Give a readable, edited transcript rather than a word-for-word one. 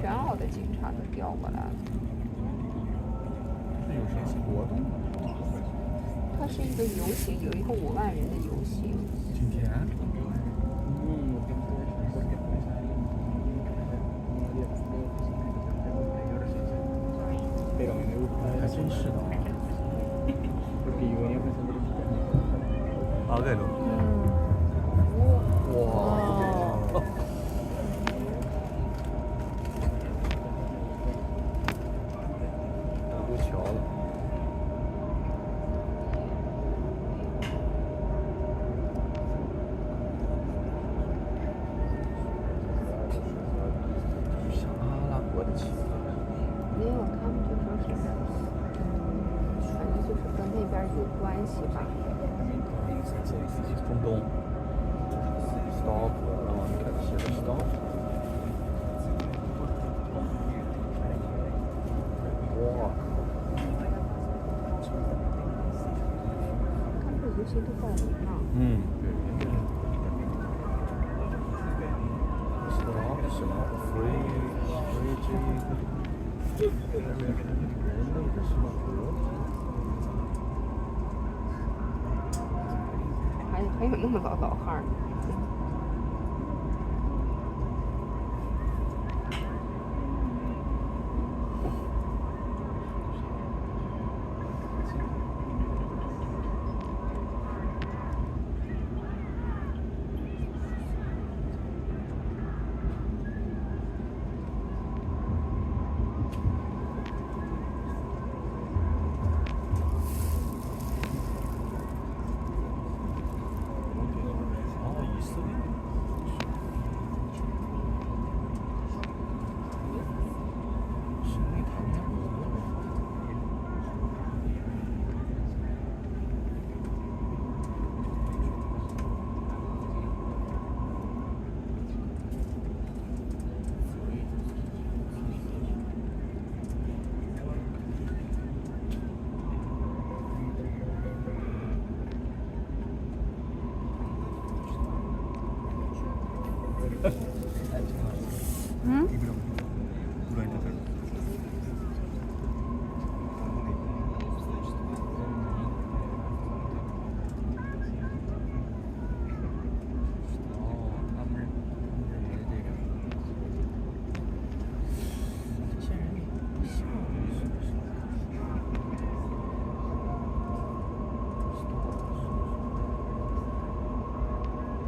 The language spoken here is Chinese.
全澳的警察都调过来了。这有什么活动？它是一个游行，有一个5万人的游行。今天？还真是的啊。啊，这种。哇！都瞧了。像阿拉伯的旗。没有，他们就说是，反正就是跟那边有关系吧。中东。Stop， 然后你看写的 Stop。哇！看这游行都报名了。嗯，对。Stop free人类的什么歌？还有那么老汉儿。嗯。